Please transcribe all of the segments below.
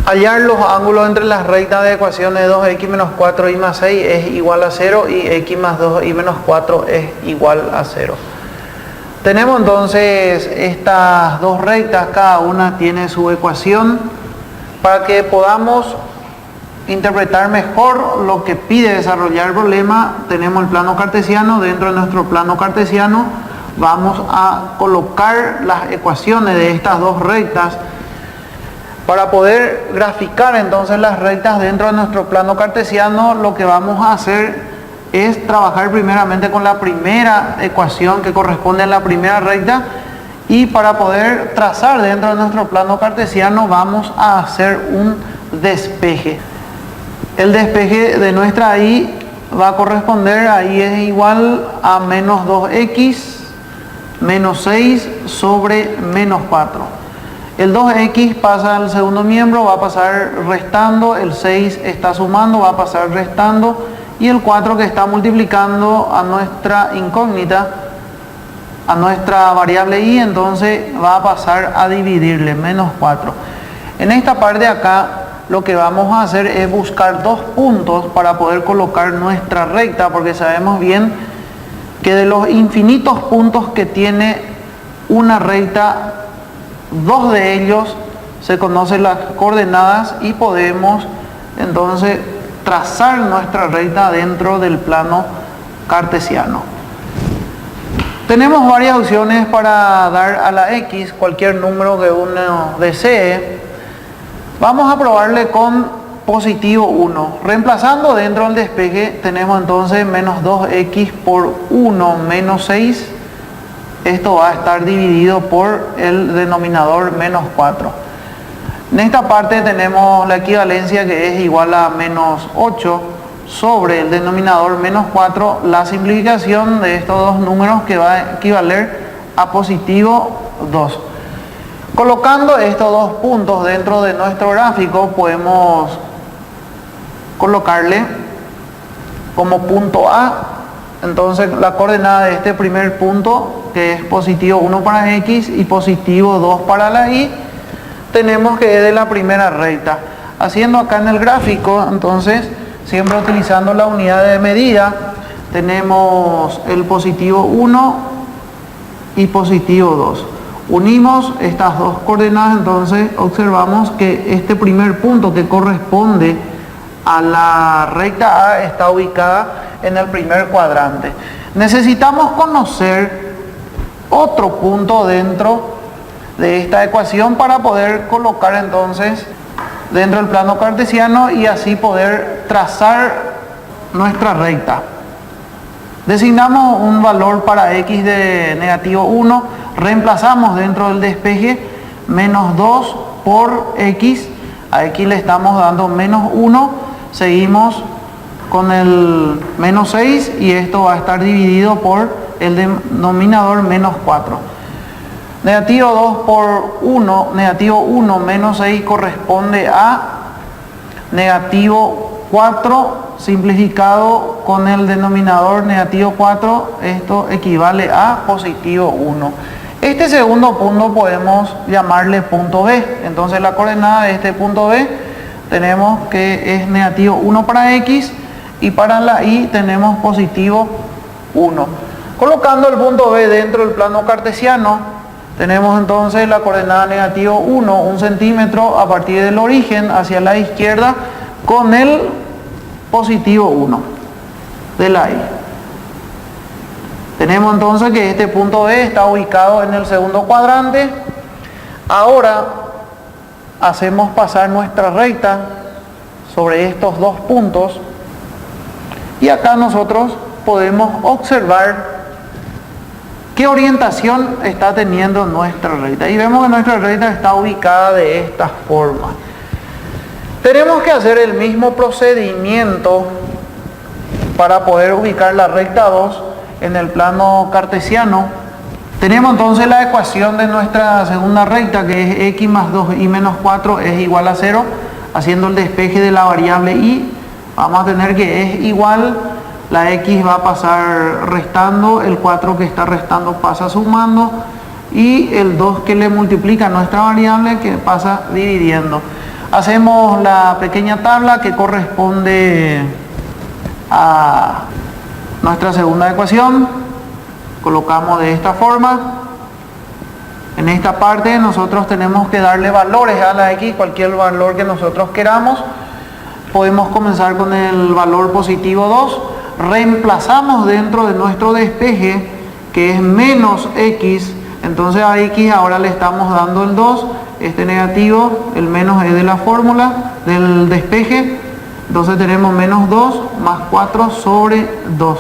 Hallar los ángulos entre las rectas de ecuación de 2x menos 4y más 6 es igual a 0 y x más 2y menos 4 es igual a 0. Tenemos entonces estas dos rectas, cada una tiene su ecuación. Para que podamos interpretar mejor lo que pide desarrollar el problema, tenemos el plano cartesiano. Dentro de nuestro plano cartesiano vamos a colocar las ecuaciones de estas dos rectas. Para poder graficar entonces las rectas dentro de nuestro plano cartesiano, lo que vamos a hacer es trabajar primeramente con la primera ecuación que corresponde a la primera recta, y para poder trazar dentro de nuestro plano cartesiano vamos a hacer un despeje. El despeje de nuestra y va a corresponder a y es igual a menos 2x menos 6 sobre menos 4. El 2x pasa al segundo miembro, va a pasar restando, el 6 está sumando, va a pasar restando, y el 4 que está multiplicando a nuestra incógnita, a nuestra variable y, entonces va a pasar a dividirle, menos 4. En esta parte de acá lo que vamos a hacer es buscar dos puntos para poder colocar nuestra recta, porque sabemos bien que de los infinitos puntos que tiene una recta, dos de ellos se conocen las coordenadas y podemos entonces trazar nuestra recta dentro del plano cartesiano. Tenemos varias opciones para dar a la x cualquier número que uno desee. Vamos a probarle con positivo 1. Reemplazando dentro del despeje tenemos entonces menos 2x por 1 menos 6. Esto va a estar dividido por el denominador menos 4. En esta parte tenemos la equivalencia, que es igual a menos 8 sobre el denominador menos 4, la simplificación de estos dos números, que va a equivaler a positivo 2. Colocando estos dos puntos dentro de nuestro gráfico, podemos colocarle como punto A. Entonces la coordenada de este primer punto, que es positivo 1 para x y positivo 2 para la y, tenemos que es de la primera recta. Haciendo acá en el gráfico, entonces, siempre utilizando la unidad de medida, tenemos el positivo 1 y positivo 2. Unimos estas dos coordenadas, entonces observamos que este primer punto que corresponde a la recta A está ubicada en el primer cuadrante. Necesitamos conocer otro punto dentro de esta ecuación para poder colocar entonces dentro del plano cartesiano y así poder trazar nuestra recta. Designamos un valor para x de negativo 1, reemplazamos dentro del despeje menos 2 por x, a x le estamos dando menos 1, seguimos con el menos 6 y esto va a estar dividido por el denominador menos 4. Negativo 2 por 1, negativo 1 menos 6 corresponde a negativo 4 simplificado con el denominador negativo 4, esto equivale a positivo 1. Este segundo punto podemos llamarle punto B, entonces la coordenada de este punto B tenemos que es negativo 1 para x y para la y tenemos positivo 1. Colocando el punto B dentro del plano cartesiano, tenemos entonces la coordenada negativo 1, 1 centímetro a partir del origen hacia la izquierda con el positivo 1 de la y. Tenemos entonces que este punto B está ubicado en el segundo cuadrante. Ahora hacemos pasar nuestra recta sobre estos dos puntos y acá nosotros podemos observar qué orientación está teniendo nuestra recta, y vemos que nuestra recta está ubicada de esta forma. Tenemos que hacer el mismo procedimiento para poder ubicar la recta 2 en el plano cartesiano. Tenemos entonces la ecuación de nuestra segunda recta, que es x más 2y menos 4 es igual a 0. Haciendo el despeje de la variable y, vamos a tener que es igual, la x va a pasar restando, el 4 que está restando pasa sumando, y el 2 que le multiplica a nuestra variable que pasa dividiendo. Hacemos la pequeña tabla que corresponde a nuestra segunda ecuación. Colocamos de esta forma. En esta parte nosotros tenemos que darle valores a la x, cualquier valor que nosotros queramos. Podemos comenzar con el valor positivo 2. Reemplazamos dentro de nuestro despeje, que es menos x. Entonces a x ahora le estamos dando el 2. Este negativo, el menos es de la fórmula del despeje. Entonces tenemos menos 2 más 4 sobre 2.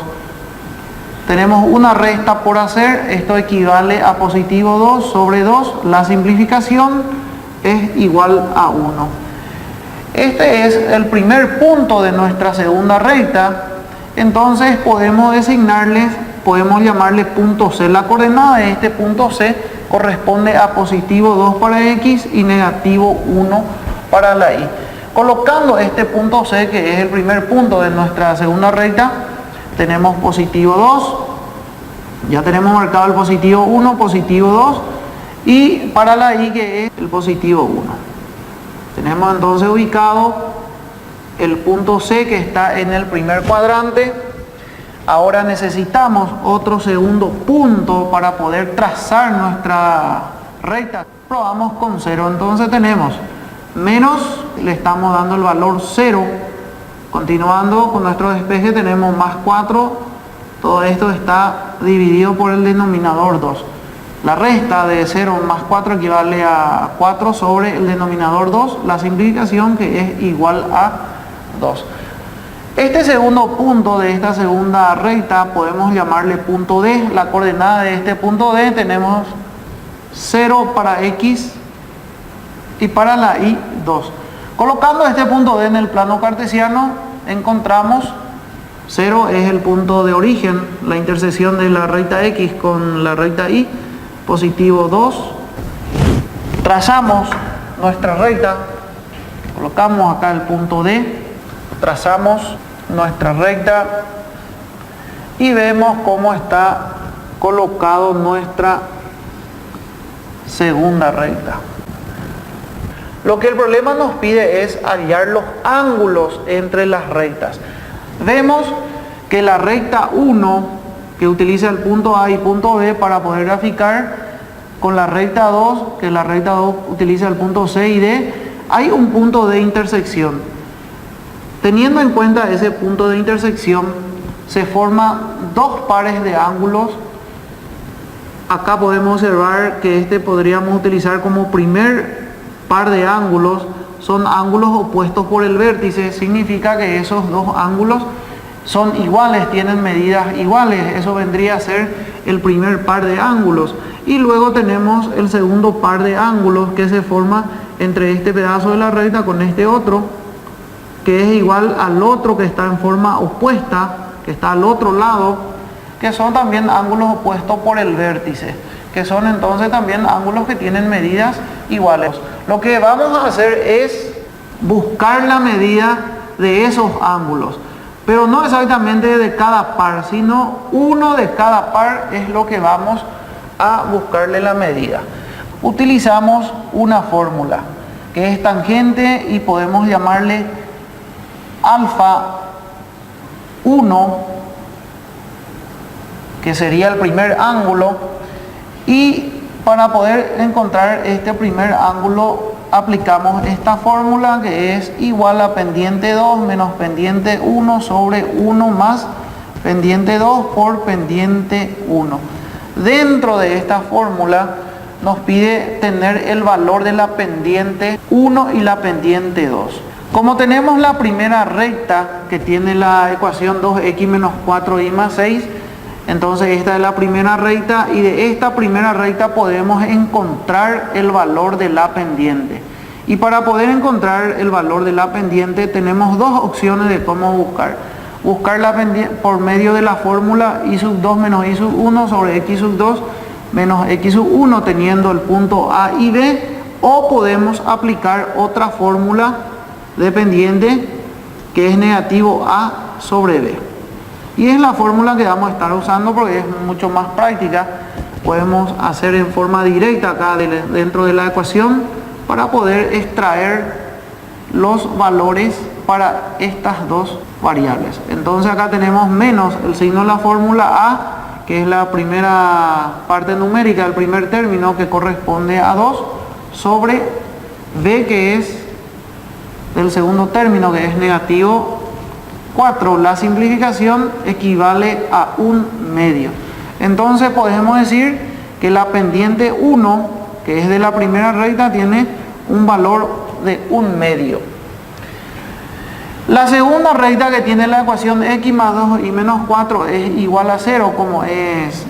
Tenemos una resta por hacer. Esto equivale a positivo 2 sobre 2. La simplificación es igual a 1. Este es el primer punto de nuestra segunda recta. Entonces podemos llamarle punto C. La coordenada de este punto C corresponde a positivo 2 para x y negativo 1 para la y. Colocando este punto C, que es el primer punto de nuestra segunda recta, tenemos positivo 2, ya tenemos marcado el positivo 1, positivo 2, y para la y, que es el positivo 1. Tenemos entonces ubicado el punto C, que está en el primer cuadrante. Ahora necesitamos otro segundo punto para poder trazar nuestra recta. Probamos con 0. Entonces tenemos menos, le estamos dando el valor 0. Continuando con nuestro despeje tenemos más 4. Todo esto está dividido por el denominador 2. La resta de 0 más 4 equivale a 4 sobre el denominador 2. La simplificación, que es igual a 2. Este segundo punto de esta segunda recta podemos llamarle punto D. La coordenada de este punto D tenemos 0 para x y para la y 2. Colocando este punto D en el plano cartesiano, encontramos 0 es el punto de origen, la intersección de la recta x con la recta y, positivo 2. Trazamos nuestra recta, colocamos acá el punto D, trazamos nuestra recta y vemos cómo está colocado nuestra segunda recta. Lo que el problema nos pide es hallar los ángulos entre las rectas. Vemos que la recta 1, que utiliza el punto A y punto B para poder graficar, con la recta 2, que la recta 2 utiliza el punto C y D, hay un punto de intersección. Teniendo en cuenta ese punto de intersección, se forman dos pares de ángulos. Acá podemos observar que este podríamos utilizar como primer par de ángulos. Son ángulos opuestos por el vértice. Significa que esos dos ángulos son iguales, tienen medidas iguales. Eso vendría a ser el primer par de ángulos. Y luego tenemos el segundo par de ángulos que se forma entre este pedazo de la recta con este otro, que es igual al otro que está en forma opuesta, que está al otro lado, que son también ángulos opuestos por el vértice, que son entonces también ángulos que tienen medidas iguales. Lo que vamos a hacer es buscar la medida de esos ángulos, pero no exactamente de cada par, sino uno de cada par es lo que vamos a buscarle la medida. Utilizamos una fórmula que es tangente y podemos llamarle alfa 1, que sería el primer ángulo, y para poder encontrar este primer ángulo aplicamos esta fórmula, que es igual a pendiente 2 menos pendiente 1 sobre 1 más pendiente 2 por pendiente 1. Dentro de esta fórmula nos pide tener el valor de la pendiente 1 y la pendiente 2. Como tenemos la primera recta que tiene la ecuación 2x menos 4y más 6, entonces esta es la primera recta y de esta primera recta podemos encontrar el valor de la pendiente. Y para poder encontrar el valor de la pendiente tenemos dos opciones de cómo buscar. Buscar la pendiente por medio de la fórmula y sub 2 menos y sub 1 sobre x sub 2 menos x sub 1 teniendo el punto A y B, o podemos aplicar otra fórmula de pendiente que es negativo A sobre B. Y es la fórmula que vamos a estar usando porque es mucho más práctica. Podemos hacer en forma directa acá dentro de la ecuación para poder extraer los valores para estas dos variables. Entonces acá tenemos menos el signo de la fórmula A, que es la primera parte numérica, el primer término que corresponde a 2, sobre B, que es el segundo término, que es negativo 4. La simplificación equivale a 1/2. Entonces podemos decir que la pendiente 1, que es de la primera recta, tiene un valor de 1/2. La segunda recta, que tiene la ecuación x más 2 y menos 4 es igual a 0, como es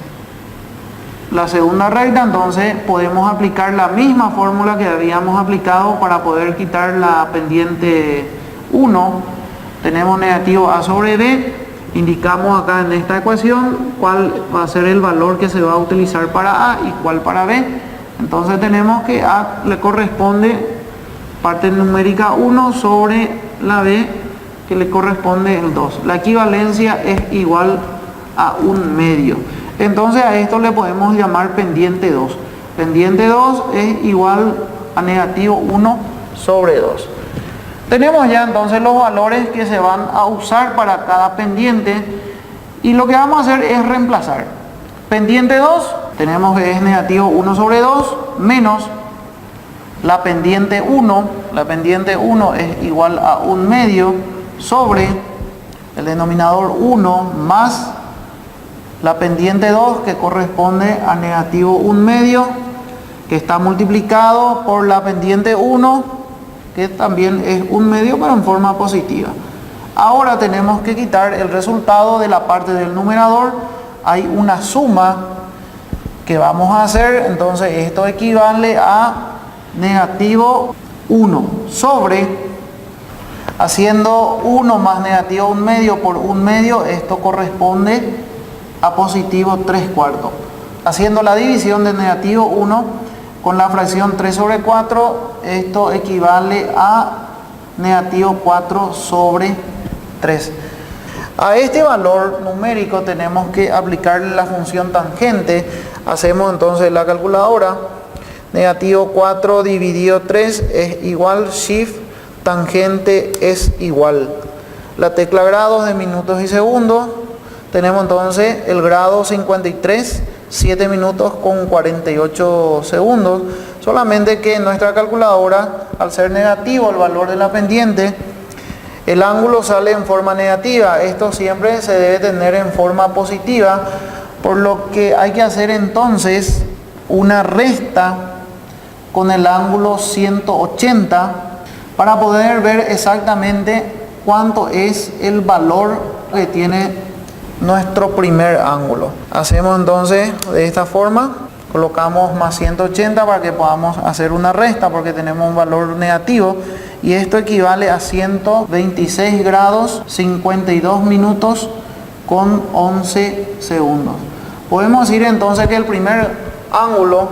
la segunda recta, entonces podemos aplicar la misma fórmula que habíamos aplicado para poder quitar la pendiente 1. Tenemos negativo a sobre b, indicamos acá en esta ecuación cuál va a ser el valor que se va a utilizar para a y cuál para b. Entonces tenemos que a le corresponde parte numérica 1 sobre la b, que le corresponde el 2. La equivalencia es igual a 1/2. Entonces a esto le podemos llamar pendiente 2. Pendiente 2 es igual a negativo 1 sobre 2. Tenemos ya entonces los valores que se van a usar para cada pendiente, y lo que vamos a hacer es reemplazar. Pendiente 2 tenemos que es negativo 1 sobre 2 menos la pendiente 1. La pendiente 1 es igual a 1/2 sobre el denominador 1 más la pendiente 2, que corresponde a negativo 1/2, que está multiplicado por la pendiente 1, que también es 1/2 pero en forma positiva. Ahora tenemos que quitar el resultado de la parte del numerador. Hay una suma que vamos a hacer, entonces esto equivale a negativo 1 sobre, haciendo 1 más negativo 1/2 por 1/2, esto corresponde a positivo 3/4. Haciendo la división de negativo 1 con la fracción 3 sobre 4, esto equivale a negativo 4 sobre 3. A este valor numérico tenemos que aplicarle la función tangente. Hacemos entonces la calculadora. Negativo 4 dividido 3 es igual, shift tangente es igual. La tecla grados de minutos y segundos. Tenemos entonces el grado 53, 7 minutos con 48 segundos. Solamente que en nuestra calculadora, al ser negativo el valor de la pendiente, el ángulo sale en forma negativa. Esto siempre se debe tener en forma positiva, por lo que hay que hacer entonces una resta con el ángulo 180 para poder ver exactamente cuánto es el valor que tiene nuestro primer ángulo. Hacemos entonces de esta forma, colocamos más 180 para que podamos hacer una resta, porque tenemos un valor negativo, y esto equivale a 126 grados 52 minutos con 11 segundos. Podemos decir entonces que el primer ángulo,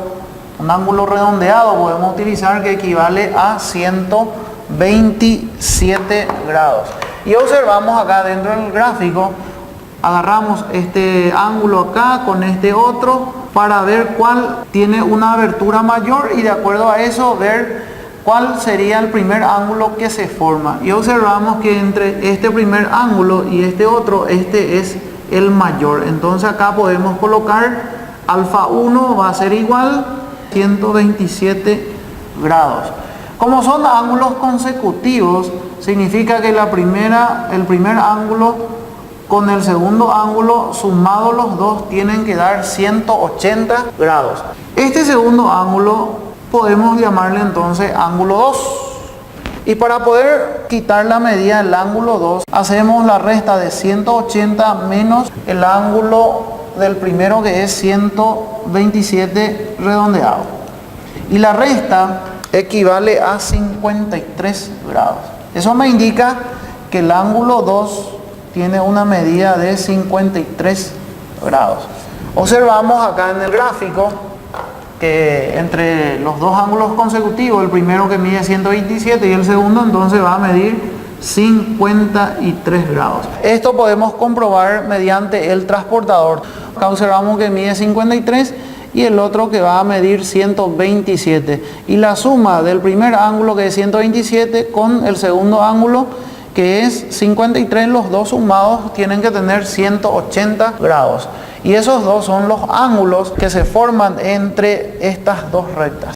un ángulo redondeado, podemos utilizar, que equivale a 127 grados. Y observamos acá dentro del gráfico, agarramos este ángulo acá con este otro para ver cuál tiene una abertura mayor, y de acuerdo a eso ver cuál sería el primer ángulo que se forma. Y observamos que entre este primer ángulo y este otro, este es el mayor. Entonces acá podemos colocar alfa 1 va a ser igual 127 grados. Como son ángulos consecutivos, significa que el primer ángulo con el segundo ángulo, sumados los dos, tienen que dar 180 grados. Este segundo ángulo podemos llamarle entonces ángulo 2. Y para poder quitar la medida del ángulo 2, hacemos la resta de 180 menos el ángulo del primero, que es 127 redondeado. Y la resta equivale a 53 grados. Eso me indica que el ángulo 2 tiene una medida de 53 grados. Observamos acá en el gráfico que entre los dos ángulos consecutivos, el primero que mide 127 y el segundo entonces va a medir 53 grados. Esto podemos comprobar mediante el transportador. Acá observamos que mide 53 y el otro que va a medir 127. Y la suma del primer ángulo, que es 127, con el segundo ángulo, que es 53, los dos sumados tienen que tener 180 grados. Y esos dos son los ángulos que se forman entre estas dos rectas.